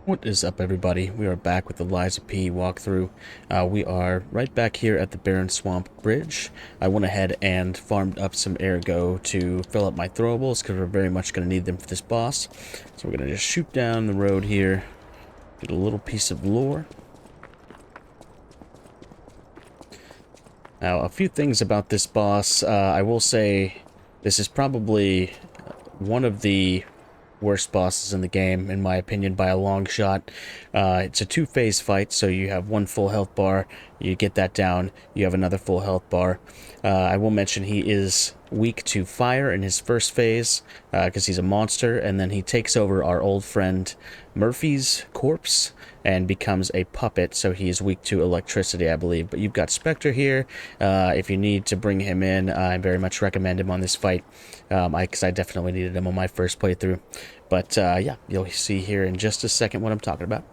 What is up, everybody? We are back with the Liza P walkthrough. We are right back here at the Barren Swamp Bridge. I went ahead and farmed up some Ergo to fill up my throwables because we're very much going to need them for this boss. So we're going to just shoot down the road here, get a little piece of lore. Now, a few things about this boss. I will say this is probably one of the worst bosses in the game, in my opinion, by a long shot. It's a two-phase fight, so you have one full health bar, you get that down, you have another full health bar. I will mention he is weak to fire in his first phase, because he's a monster, and then he takes over our old friend Murphy's corpse and becomes a puppet, so he is weak to electricity, I believe. But you've got Spectre here. If you need to bring him in, I very much recommend him on this fight, because I definitely needed him on my first playthrough. But yeah, you'll see here in just a second what I'm talking about.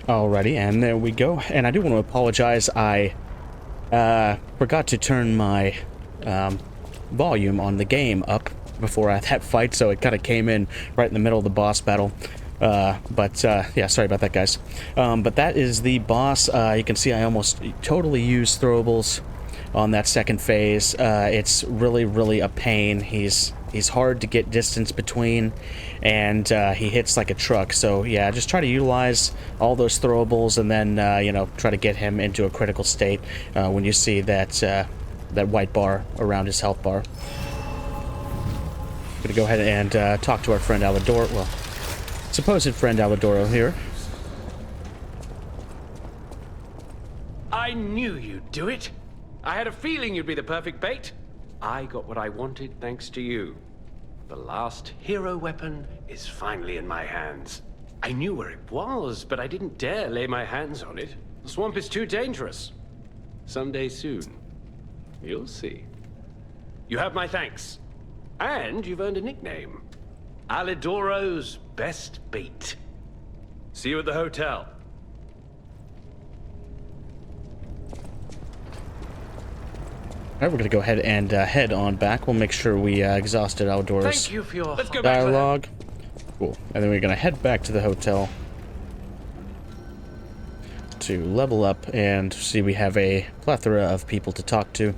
Alrighty, and there we go. And I do want to apologize. I forgot to turn my volume on the game up before that fight, so it kind of came in right in the middle of the boss battle. Yeah, sorry about that, guys. But that is the boss. You can see I almost totally used throwables on that second phase. It's really a pain. He's hard to get distance between, and he hits like a truck. So yeah, just try to utilize all those throwables, and then you know, try to get him into a critical state when you see that that white bar around his health bar. I'm gonna go ahead and talk to our friend Alidoro. Well, supposed friend Alidoro here. I knew you'd do it. I had a feeling you'd be the perfect bait. I got what I wanted thanks to you. The last hero weapon is finally in my hands. I knew where it was, but I didn't dare lay my hands on it. The swamp is too dangerous. Someday soon, you'll see. You have my thanks. And you've earned a nickname. Alidoro's best bait. See you at the hotel. Alright, we're going to go ahead and head on back. We'll make sure we exhausted Alidoro's Thank you for your dialogue. Cool. And then we're going to head back to the hotel to level up and see we have a plethora of people to talk to.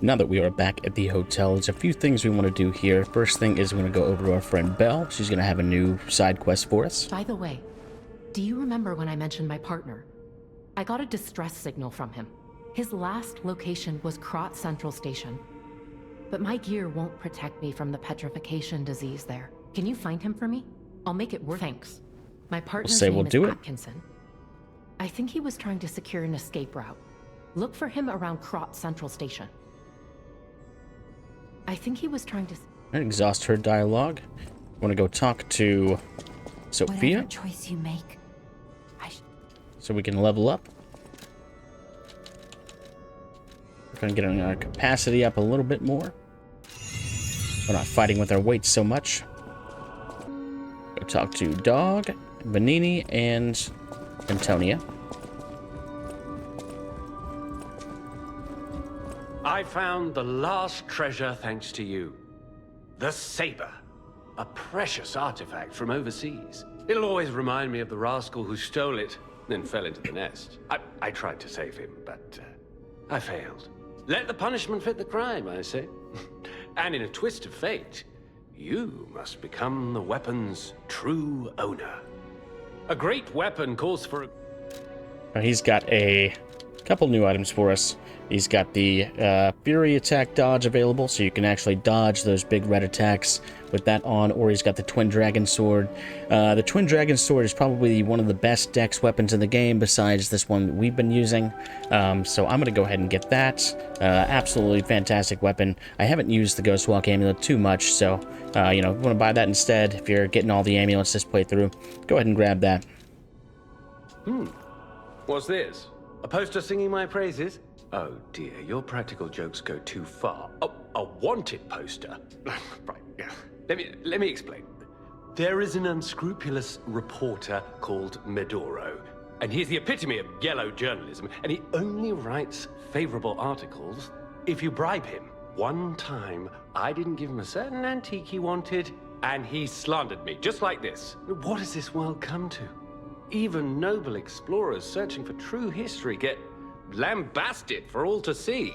Now that we are back at the hotel, there's a few things we want to do here. First thing is we're going to go over to our friend Belle. She's going to have a new side quest for us. By the way, do you remember when I mentioned my partner? I got a distress signal from him. His last location was Krat Central Station. But my gear won't protect me from the Petrification Disease there. Can you find him for me? I'll make it worth. Thanks. My partner's name is Atkinson. I think he was trying to secure an escape route. Look for him around Krat Central Station. I think he was trying to... Exhaust her dialogue. Want to go talk to Sophia? Whatever choice you make, so we can level up. We're going to get our capacity up a little bit more. We're not fighting with our weight so much. Go talk to Dog, Vanini, and Antonia. I found the last treasure thanks to you. The saber. A precious artifact from overseas. It'll always remind me of the rascal who stole it, then fell into the nest. I tried to save him, but I failed. Let the punishment fit the crime, I say. And in a twist of fate, you must become the weapon's true owner. A great weapon calls for a... He's got a couple new items for us. He's got the Fury attack dodge available, so you can actually dodge those big red attacks with that on, or he's got the Twin Dragon Sword. The Twin Dragon Sword is probably one of the best dex weapons in the game besides this one that we've been using. So I'm going to go ahead and get that. Absolutely fantastic weapon. I haven't used the Ghost Walk Amulet too much, so, you know, if you want to buy that instead, if you're getting all the amulets this playthrough, go ahead and grab that. What's this? A poster singing my praises? Oh dear, your practical jokes go too far. Oh, a wanted poster? Right, yeah. Let me explain. There is an unscrupulous reporter called Medoro, and he's the epitome of yellow journalism, and he only writes favorable articles if you bribe him. One time, I didn't give him a certain antique he wanted, and he slandered me, just like this. What has this world come to? Even noble explorers searching for true history get lambasted for all to see.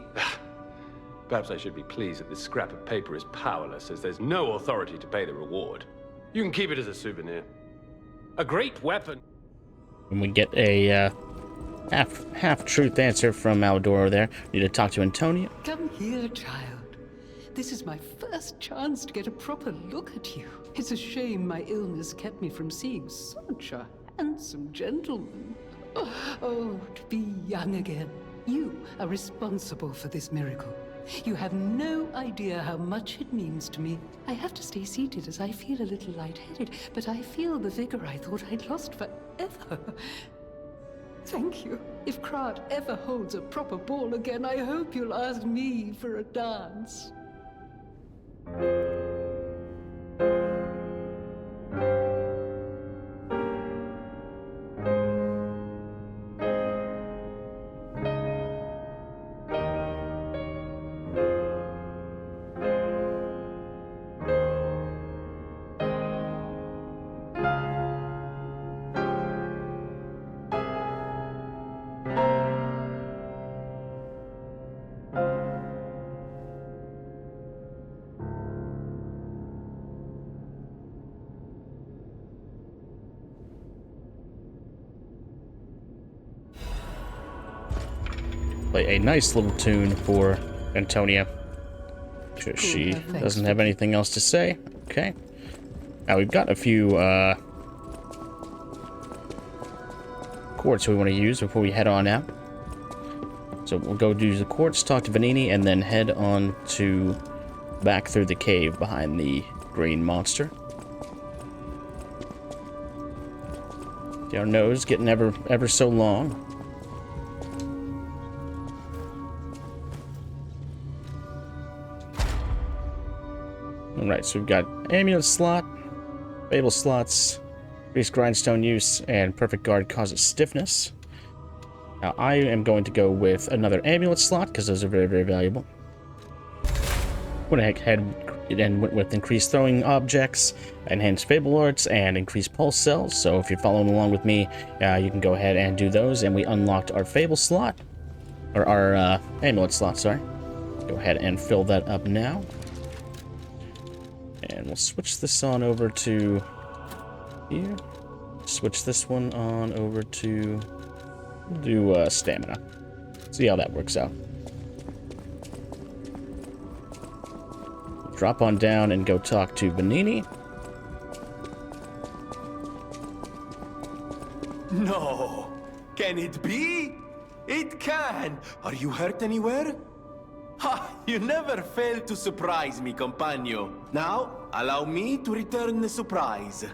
Perhaps I should be pleased that this scrap of paper is powerless, as there's no authority to pay the reward. You can keep it as a souvenir. A great weapon. When we get a half-truth answer from Alidoro there, we need to talk to Antonia. Come here, child. This is my first chance to get a proper look at you. It's a shame my illness kept me from seeing such a handsome gentleman. Oh, to be young again. You are responsible for this miracle. You have no idea how much it means to me. I have to stay seated as I feel a little lightheaded, but I feel the vigor I thought I'd lost forever. Thank you. If Krat ever holds a proper ball again, I hope you'll ask me for a dance. Play a nice little tune for Antonia. She doesn't have anything else to say. Okay. Now we've got a few quartz we want to use before we head on out. So we'll go do the quartz, talk to Vanini, and then head on to back through the cave behind the green monster. See our nose getting ever so long. Alright, so we've got amulet slot, fable slots, increased grindstone use, and perfect guard causes stiffness. Now I am going to go with another amulet slot because those are very valuable. Went ahead and went with increased throwing objects, enhanced fable arts, and increased pulse cells. So if you're following along with me, you can go ahead and do those. And we unlocked our fable slot, or our amulet slot, sorry. Go ahead and fill that up now. And we'll switch this on over to here. Switch this one on over to stamina. See how that works out. Drop on down and go talk to Vanini. No! Can it be? It can! Are you hurt anywhere? Ha! You never fail to surprise me, compagno. Now, allow me to return the surprise.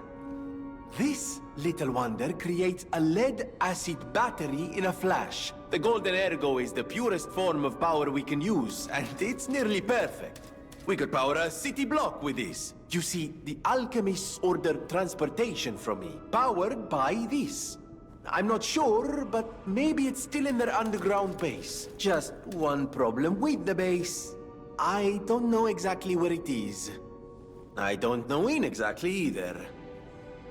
This little wonder creates a lead-acid battery in a flash. The golden Ergo is the purest form of power we can use, and it's nearly perfect. We could power a city block with this. You see, the alchemists ordered transportation from me, powered by this. I'm not sure, but maybe it's still in their underground base. Just one problem with the base. I don't know exactly where it is. I don't know when exactly either.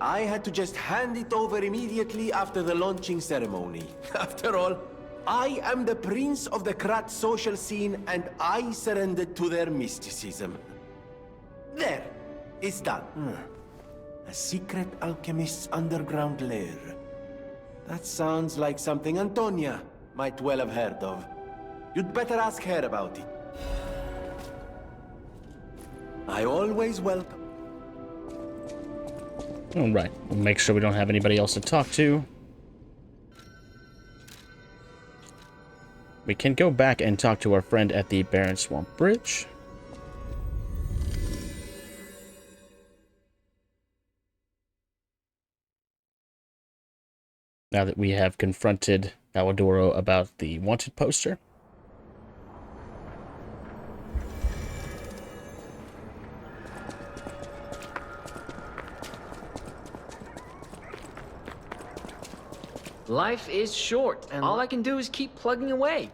I had to just hand it over immediately after the launching ceremony. After all, I am the prince of the Krat social scene, and I surrendered to their mysticism. There, it's done. A secret alchemist's underground lair. That sounds like something Antonia might well have heard of. You'd better ask her about it. I always welcome. Alright, we'll make sure we don't have anybody else to talk to. We can go back and talk to our friend at the Barren Swamp Bridge. Now that we have confronted Alidoro about the wanted poster. Life is short, and all I can do is keep plugging away.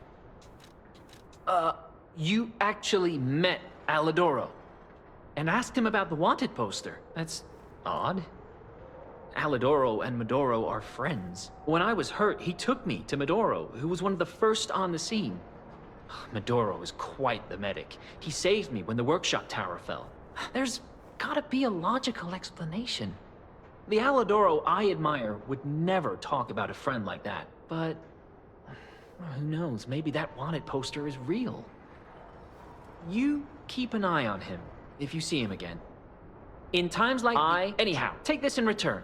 You actually met Alidoro and asked him about the wanted poster. That's odd. Alidoro and Medoro are friends. When I was hurt, he took me to Medoro, who was one of the first on the scene. Medoro is quite the medic. He saved me when the workshop tower fell. There's gotta be a logical explanation. The Alidoro I admire would never talk about a friend like that, but who knows, maybe that wanted poster is real. You keep an eye on him if you see him again. In times like anyhow, take this in return.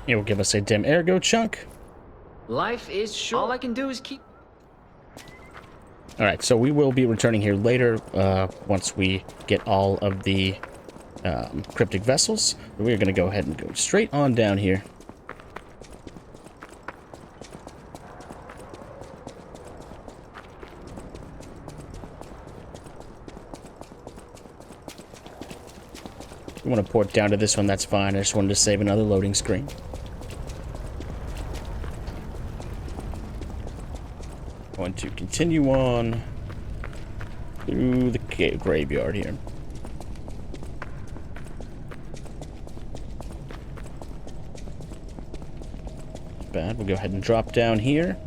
It will give us a dim Ergo chunk. Life is short. All I can do is keep... Alright, so we will be returning here later once we get all of the cryptic vessels. We're going to go ahead and go straight on down here. If you want to port down to this one, that's fine. I just wanted to save another loading screen. Going to continue on through the graveyard here. Bad. We'll go ahead and drop down here.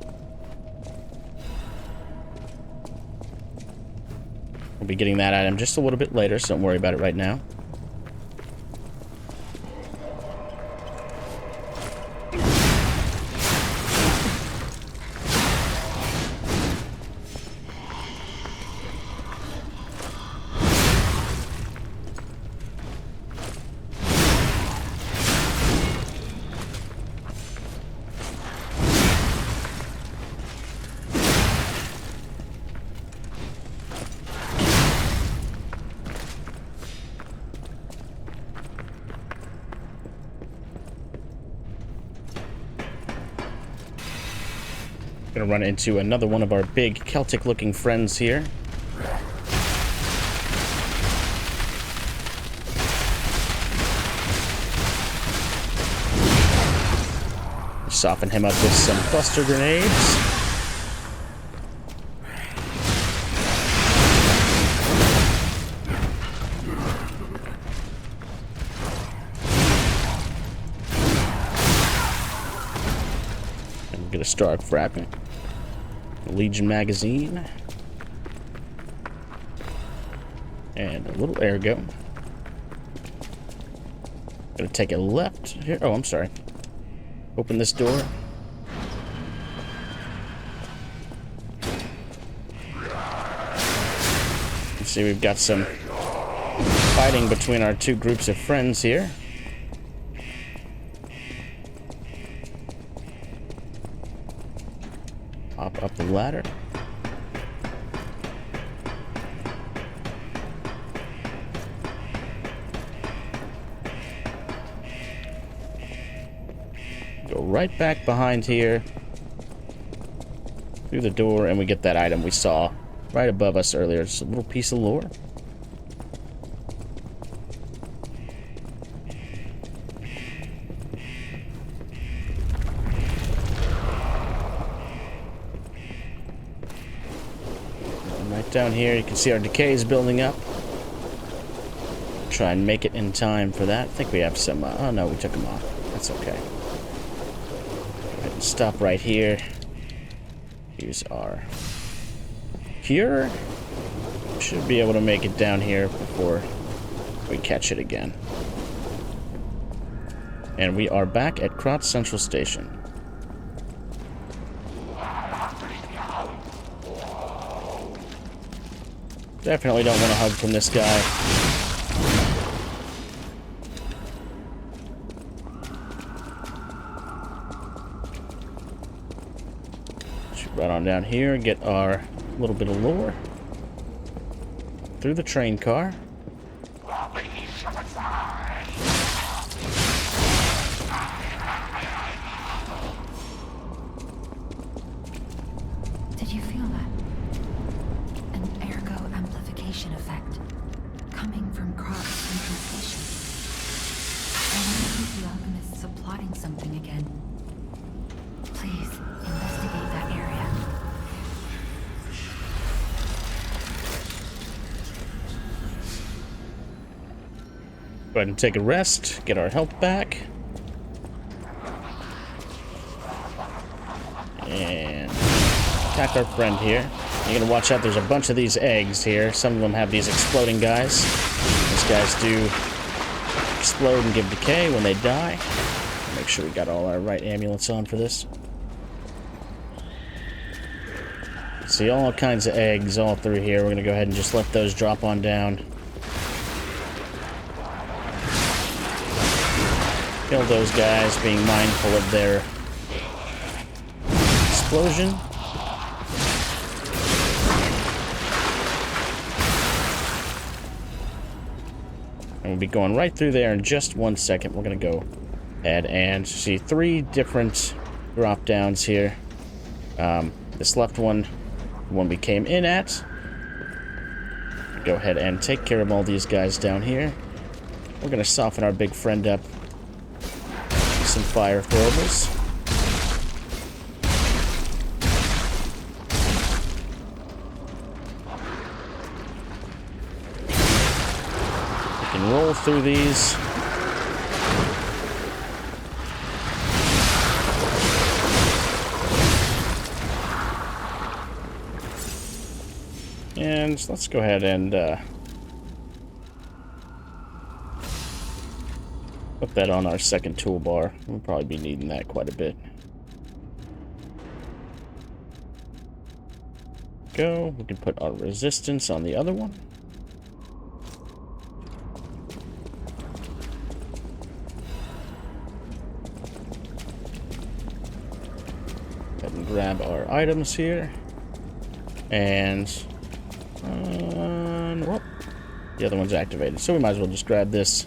We'll be getting that item just a little bit later, so don't worry about it right now. Gonna run into another one of our big Celtic-looking friends here. Soften him up with some cluster grenades. And get a Stark Fragment. Legion magazine. And a little Ergo. Gonna take a left here. Oh, I'm sorry. Open this door. You see, we've got some fighting between our two groups of friends here. Hop up the ladder. Go right back behind here. Through the door, and we get that item we saw right above us earlier. Just a little piece of lore. Down here, you can see our decays building up. Try and make it in time for that. I think we have some... oh no, we took them off. That's okay. Go ahead and stop right here. Use our cure. Should be able to make it down here before we catch it again. And we are back at Krat Central Station. Definitely don't want a hug from this guy. Shoot right on down here and get our little bit of lore. Through the train car. Did you feel that? An Ergo amplification effect coming from Krat Central Station. I wonder if the alchemists are plotting something again. Please investigate that area. Go ahead and take a rest, get our health back. And attack our friend here. You're gonna watch out, there's a bunch of these eggs here. Some of them have these exploding guys. These guys do explode and give decay when they die. Make sure we got all our right amulets on for this. See all kinds of eggs all through here. We're gonna go ahead and just let those drop on down. Kill those guys, being mindful of their explosion. And we'll be going right through there in just 1 second. We're going to go ahead and see 3 different drop downs here. This left one, the one we came in at. Go ahead and take care of all these guys down here. We're gonna soften our big friend up. Some fire throwables. We can roll through these. And let's go ahead and put that on our second toolbar. We'll probably be needing that quite a bit. Go. We can put our resistance on the other one. Go ahead and grab our items here. And whoop, the other one's activated, so we might as well just grab this.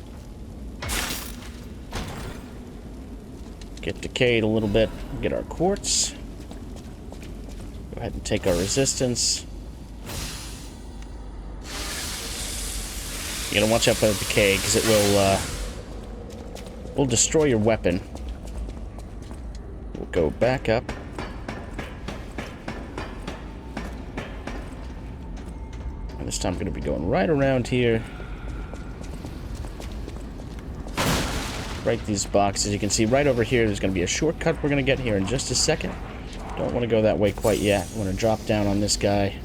Get decayed a little bit, get our quartz. Go ahead and take our resistance. You gotta watch out for the decay, because it will destroy your weapon. We'll go back up. This time I'm going to be going right around here. Right these boxes. You can see right over here there's going to be a shortcut we're going to get here in just a second. Don't want to go that way quite yet. I want to drop down on this guy.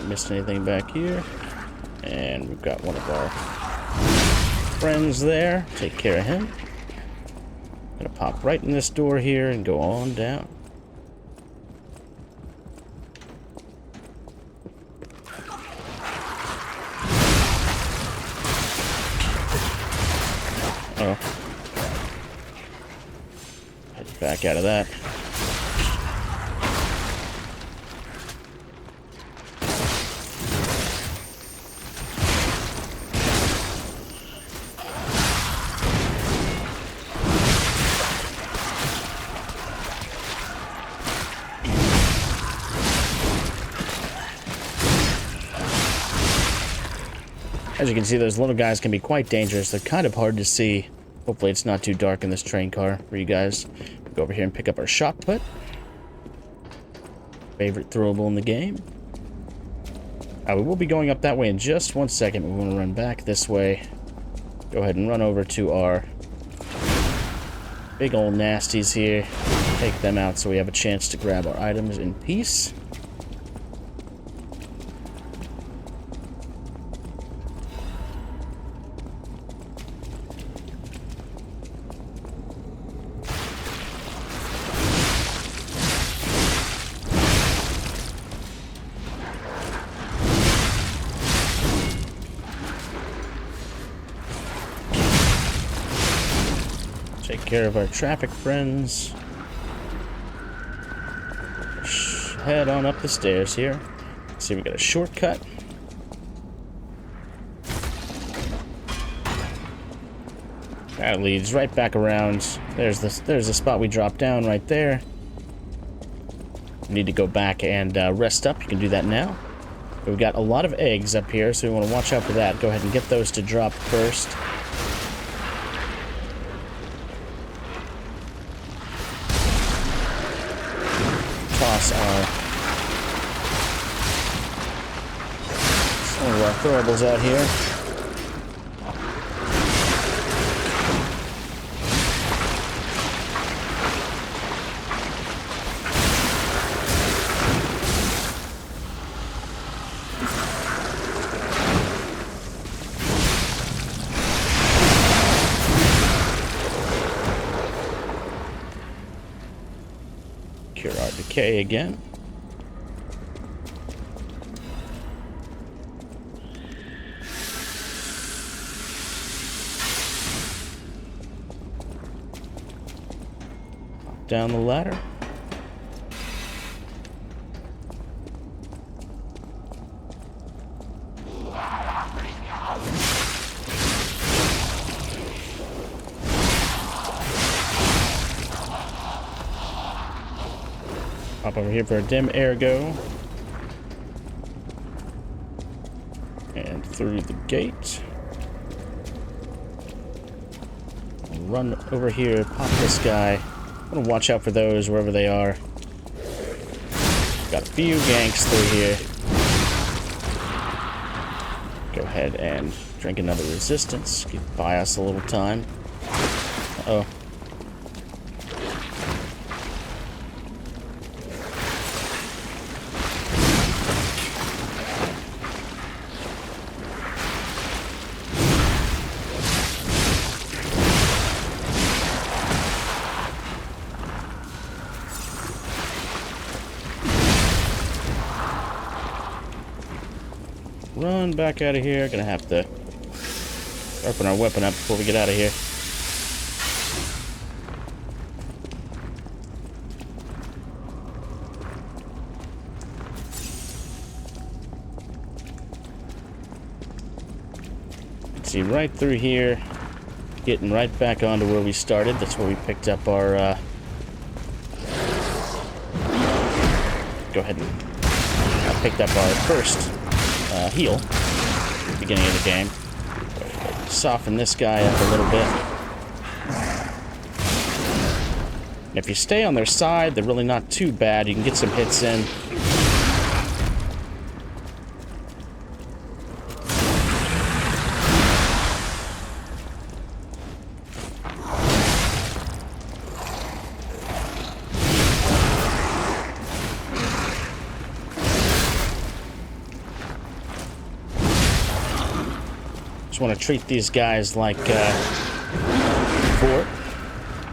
Missed anything back here, and we've got one of our friends there. Take care of him. Gonna pop right in this door here and go on down. Oh, head back out of that. As you can see, those little guys can be quite dangerous. They're kind of hard to see. Hopefully it's not too dark in this train car for you guys. Go over here and pick up our shot put. Favorite throwable in the game. We will be going up that way in just 1 second. We want to run back this way. Go ahead and run over to our big old nasties here. Take them out so we have a chance to grab our items in peace. Take care of our traffic friends. Head on up the stairs here. See, we got a shortcut. That leads right back around. There's the spot we dropped down right there. We need to go back and rest up. You can do that now. We've got a lot of eggs up here, so we want to watch out for that. Go ahead and get those to drop first. Toss some of our throwables out here. Cure our decay again. Hop down the ladder. Hop over here for a dim Ergo. And through the gate. I'll run over here, pop this guy. I'm gonna watch out for those wherever they are. Got a few ganks through here. Go ahead and drink another resistance. Buy us a little time. Uh-oh. Run back out of here. Gonna have to sharpen our weapon up before we get out of here. See, right through here, getting right back onto where we started. That's where we picked up our, go ahead and picked up our first heal at the beginning of the game. Soften this guy up a little bit. And if you stay on their side, they're really not too bad. You can get some hits in. Just want to treat these guys like before.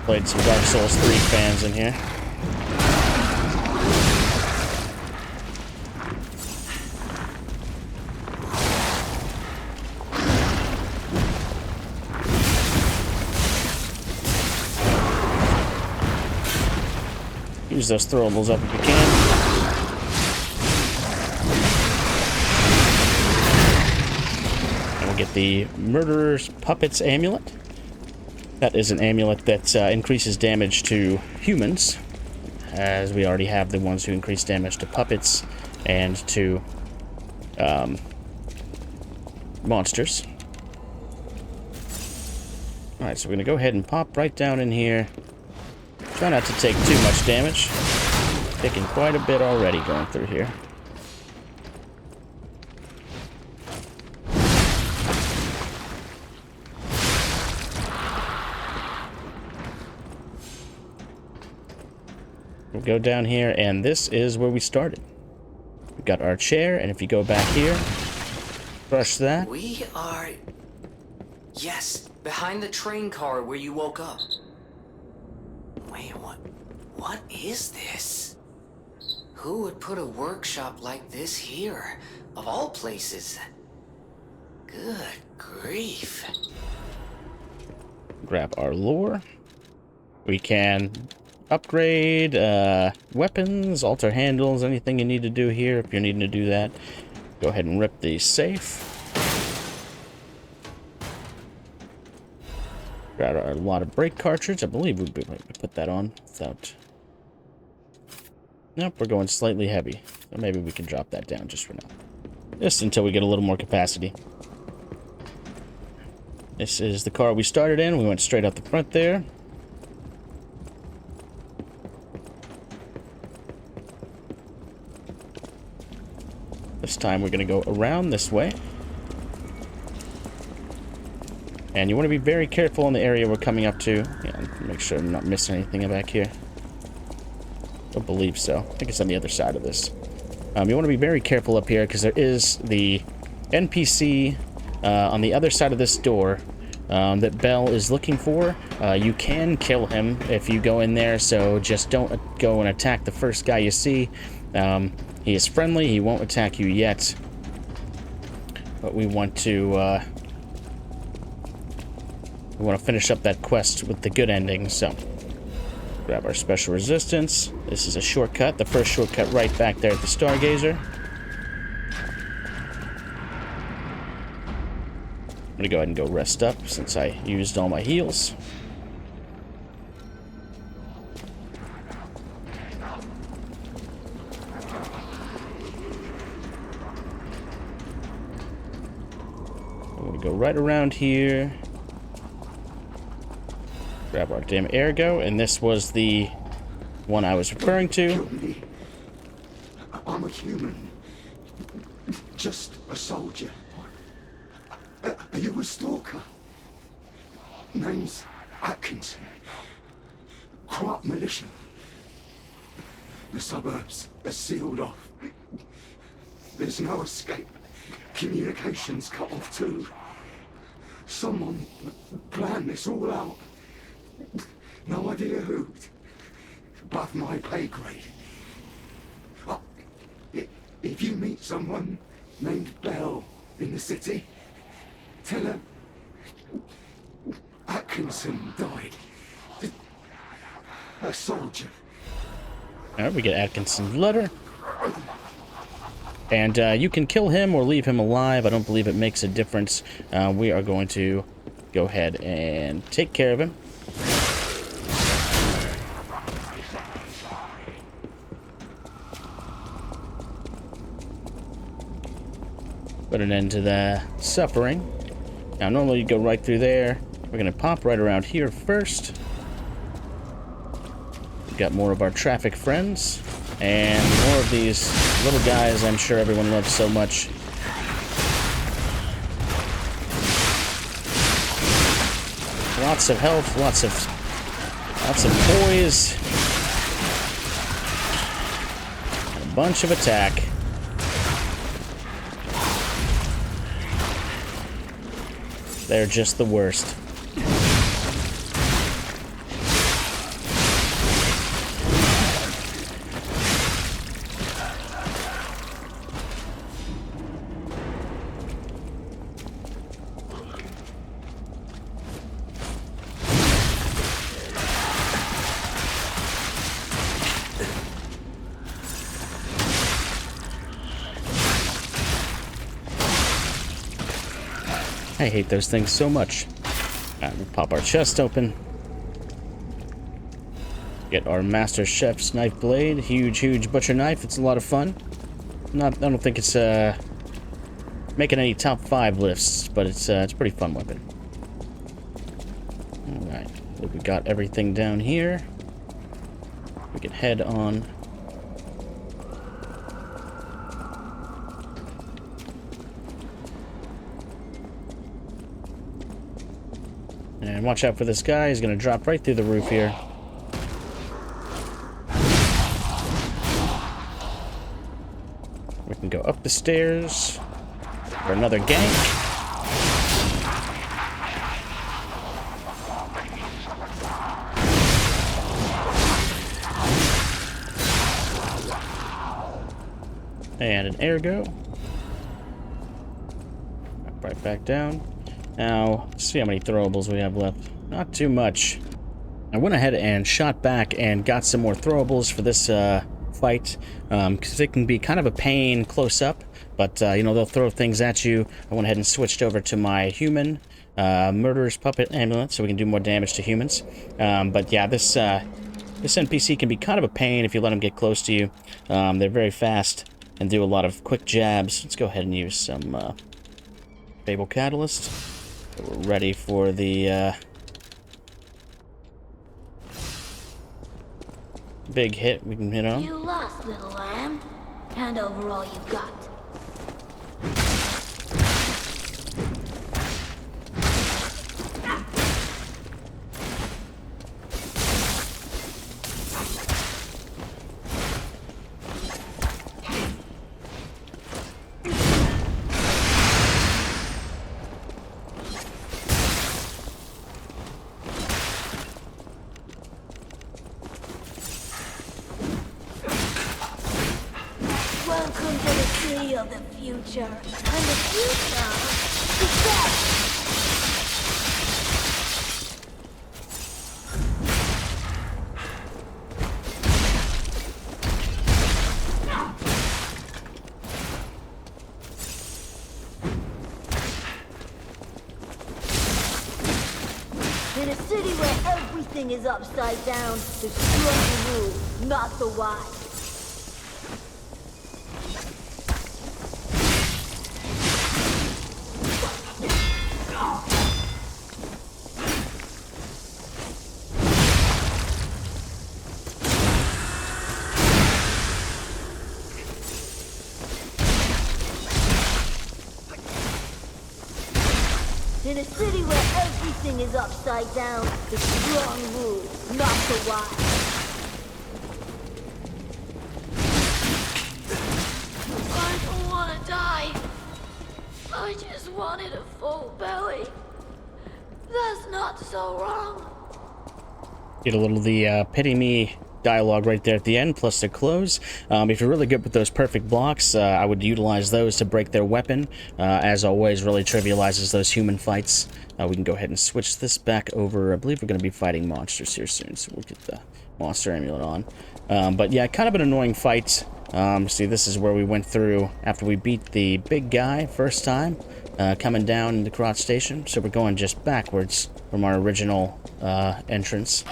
Played some Dark Souls 3 fans in here. Use those throwables up if you can. Get the Murderer's Puppets amulet. That is an amulet that increases damage to humans, as we already have the ones who increase damage to puppets and to monsters. Alright, so we're going to go ahead and pop right down in here. Try not to take too much damage. Taking quite a bit already going through here. We'll go down here, and this is where we started. We've got our chair, and if you go back here, brush that. We are... Yes, behind the train car where you woke up. Wait, what is this? Who would put a workshop like this here, of all places? Good grief. Grab our lore. We can upgrade weapons, alter handles, anything you need to do here. If you're needing to do that, go ahead and rip the safe. Got a lot of brake cartridge. I believe we'd be able to put that on without... Nope, we're going slightly heavy. So maybe we can drop that down just for now. Just until we get a little more capacity. This is the car we started in. We went straight out the front there. This time we're going to go around this way. And you want to be very careful in the area we're coming up to. Yeah, make sure I'm not missing anything back here. Don't believe so. I think it's on the other side of this. You want to be very careful up here because there is the NPC on the other side of this door that Belle is looking for. You can kill him if you go in there, so just don't go and attack the first guy you see. He is friendly. He won't attack you yet. But we want to finish up that quest with the good ending, so grab our special resistance. This is a shortcut, the first shortcut right back there at the Stargazer. I'm gonna go ahead and go rest up since I used all my heals. Go right around here. Grab our damn Ergo, and this was the one I was referring to. Kill me. I'm a human. Just a soldier. Are you a stalker? Name's Atkinson. Krat militia. The suburbs are sealed off. There's no escape. Communications cut off too. Someone planned this all out. No idea who. Above my pay grade. If you meet someone named Bell in the city, tell her Atkinson died. A soldier. Alright, we get Atkinson's letter. And you can kill him or leave him alive. I don't believe it makes a difference. We are going to go ahead and take care of him. Put an end to the suffering. Now, normally you go right through there. We're going to pop right around here first. We've got more of our traffic friends. And more of these little guys I'm sure everyone loves so much. Lots of health, lots of poise. And a bunch of attack. They're just the worst. I hate those things so much. Alright, we'll pop our chest open. Get our Master Chef's knife blade. Huge butcher knife. It's a lot of fun. I don't think it's making any top 5 lists, but it's a pretty fun weapon. Alright, we got everything down here. We can head on. And watch out for this guy. He's going to drop right through the roof here. We can go up the stairs for another gank. And an Ergo. Right back down. Now, let's see how many throwables we have left. Not too much. I went ahead and shot back and got some more throwables for this fight, because it can be kind of a pain close up, but you know, they'll throw things at you. I went ahead and switched over to my human murderer's puppet amulet, so we can do more damage to humans. But yeah, this NPC can be kind of a pain if you let them get close to you. They're very fast and do a lot of quick jabs. Let's go ahead and use some Fable Catalyst. We're ready for the big hit we can hit on. You lost, little lamb. Hand over all you got. Welcome to the city of the future. And the future is best. In a city where everything is upside down, the strong rule, not the wise. In a city where everything is upside down, the strong rule, not the wise. I don't want to die. I just wanted a full belly. That's not so wrong. Get a little of the pity me dialogue right there at the end, plus the close. If you're really good with those perfect blocks, I would utilize those to break their weapon. As always, really trivializes those human fights. We can go ahead and switch this back over. I believe we're going to be fighting monsters here soon, so we'll get the monster amulet on. But yeah, kind of an annoying fight. See, this is where we went through after we beat the big guy first time, coming down in the Krat station. So we're going just backwards from our original entrance.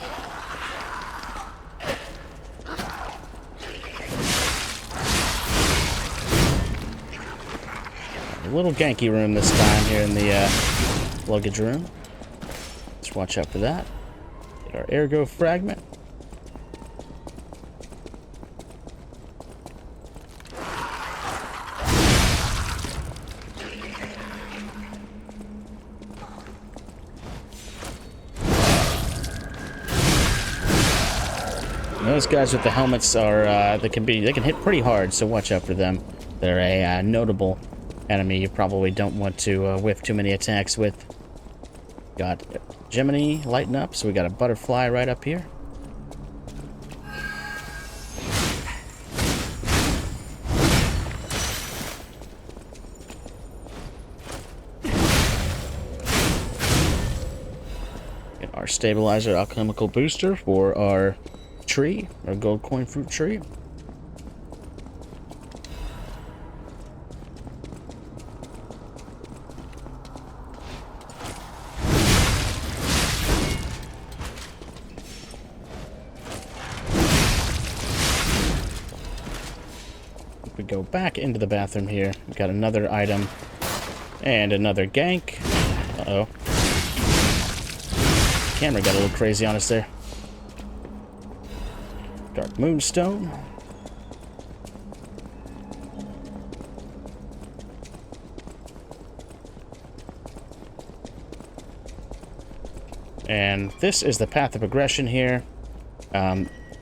A little ganky room this time here in the luggage room. Let's watch out for that. Get our Ergo fragment. Those guys with the helmets are they can hit pretty hard, so watch out for them. They're a notable enemy you probably don't want to whiff too many attacks with. Got Gemini lighting up, so we got a butterfly right up here. Get our stabilizer alchemical booster for our tree, our gold coin fruit tree. We go back into the bathroom here. We've got another item and another gank. Uh-oh. Camera got a little crazy on us there. Dark moonstone. And this is the path of progression here.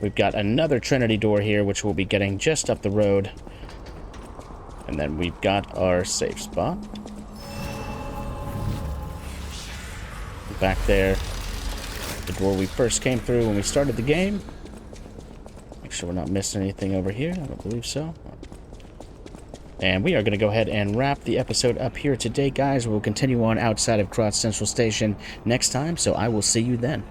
We've got another Trinity door here, which we'll be getting just up the road. And then we've got our safe spot. Back there, the door we first came through when we started the game. Make sure we're not missing anything over here. I don't believe so. And we are going to go ahead and wrap the episode up here today, guys. We'll continue on outside of Krat Central Station next time, so I will see you then.